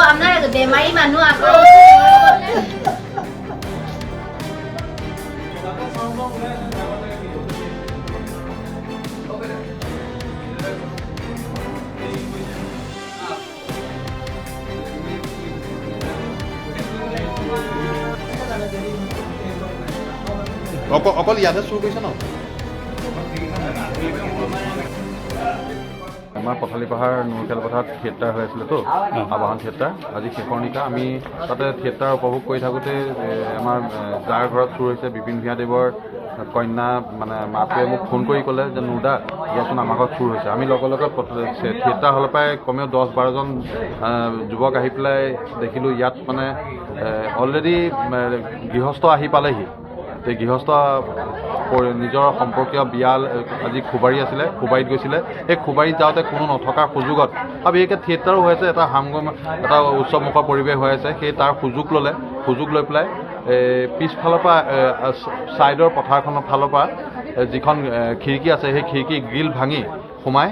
আপনাৰ বেমাৰি মানুষ আকৌ অকল ইয়াতে চুৰ কৰিছে ন? আমাৰ পথালি পাহাৰ নুৰখেল পথাৰত থিয়েটাৰ হৈ আছিলেতো, আবাহন থিয়েটাৰ। আজি শেষৰ নিশা আমি তাতে থিয়েটাৰ উপভোগ কৰি থাকোঁতে আমাৰ যাৰ ঘৰত চুৰ হৈছে বিপিন ভূঞাদেৱৰ কন্যা মানে মাকে মোক ফোন কৰি ক'লে যে নুৰদা ইয়াচোন আমাৰ ঘৰত চুৰ হৈছে। আমি লগে লগে থিয়েটাৰ হলৰ পৰাই কমেও 10-12জন যুৱক আহি পেলাই দেখিলোঁ ইয়াত মানে অলৰেডি গৃহস্থ আহি পালেহি। এই গৃহস্থ নিজৰ সম্পৰ্কীয় বিয়া আজি খুবাৰী আছিলে, খুবাৰীত গৈছিলে। সেই খুবাৰীত যাওঁতে কোনো নথকাৰ সুযোগত আৰু বিশেষকৈ থিয়েটাৰো হৈ আছে, এটা উৎসৱমুখৰ পৰিৱেশ হৈ আছে, সেই তাৰ সুযোগ ল'লে। সুযোগ লৈ পেলাই পিছফালৰ পৰা ছাইডৰ পথাৰখনৰ ফালৰ পৰা যিখন খিৰিকী আছে সেই খিৰিকী গ্ৰিল ভাঙি সোমাই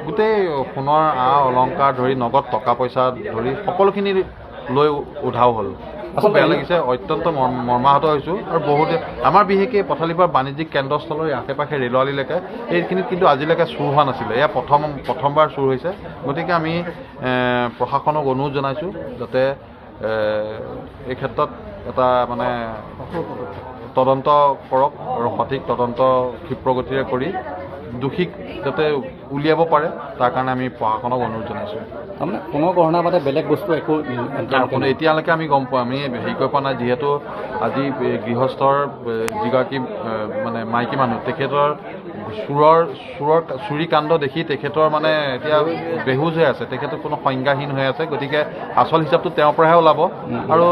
গোটেই সোণৰ অলংকাৰ ধৰি নগদ টকা পইচা ধৰি সকলোখিনি লৈ উধাও হ'ল। খুব বেয়া লাগিছে, অত্যন্ত মৰ্মাহত হৈছোঁ। আৰু বহুতে আমাৰ বিশেষকৈ পথালিপাৰ বাণিজ্যিক কেন্দ্ৰস্থলৰ আশে পাশে ৰেলৱালীলৈকে এইখিনিত কিন্তু আজিলৈকে চুৰ হোৱা নাছিলে। এয়া প্ৰথমবাৰ চুৰ হৈছে। গতিকে আমি প্ৰশাসনক অনুৰোধ জনাইছোঁ যাতে এই ক্ষেত্ৰত এটা মানে তদন্ত কৰক আৰু সঠিক তদন্ত ক্ষিপ্ৰগতিৰে কৰি দোষীক যাতে উলিয়াব পাৰে তাৰ কাৰণে আমি প্ৰশাসনক অনুৰোধ জনাইছোঁ। তাৰমানে কোনো গহনা বাদে বেলেগ বস্তু একো এতিয়ালৈকে আমি গম পোৱা আমি হেৰি কৰিব পৰা নাই। যিহেতু আজি গৃহস্থৰ যিগৰাকী মানে মাইকী মানুহ তেখেতৰ চুৰি কাণ্ড দেখি তেখেতৰ মানে এতিয়া বেহুজ হৈ আছে, তেখেতৰ কোনো সংজ্ঞাহীন হৈ আছে। গতিকে আচল হিচাপটো তেওঁৰ পৰাহে ওলাব। আৰু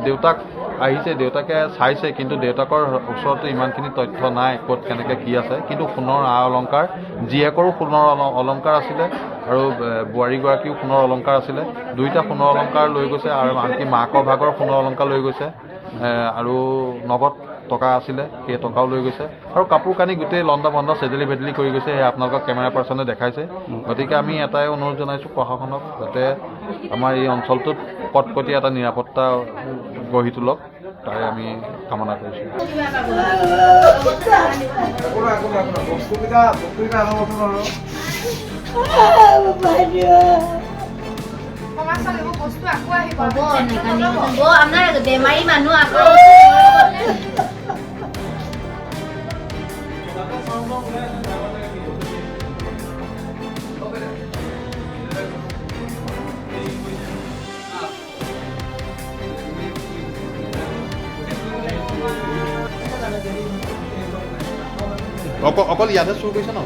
দেউতাক আহিছে, দেউতাকে চাইছে, কিন্তু দেউতাকৰ ওচৰতো ইমানখিনি তথ্য নাই ক'ত কেনেকৈ কি আছে। কিন্তু সোণৰ অলংকাৰ, জীয়েকৰো সোণৰ অলংকাৰ আছিলে আৰু বোৱাৰীগৰাকীও সোণৰ অলংকাৰ আছিলে। দুইটা সোণৰ অলংকাৰ লৈ গৈছে আৰু আনকি মাকৰ ভাগৰ সোণৰ অলংকাৰ লৈ গৈছে আৰু নগদ টকা আছিলে, সেই টকাও লৈ গৈছে আৰু কাপোৰ কানি গোটেই লণ্ড ভণ্ড চেদেলি ভেদেলি কৰি গৈছে। সেয়া আপোনালোকক কেমেৰা পাৰ্চনে দেখাইছে। গতিকে আমি এটাই অনুৰোধ জনাইছোঁ প্ৰশাসনক যাতে আমাৰ এই অঞ্চলটোত কটকটীয়া এটা নিৰাপত্তা গঢ়ি তোলক, তাৰে আমি কামনা কৰিছোঁ। আপনাৰ বেমাৰি মানুষ আকৌ অকল ইয়াতে চুৰ কৰিছে ন?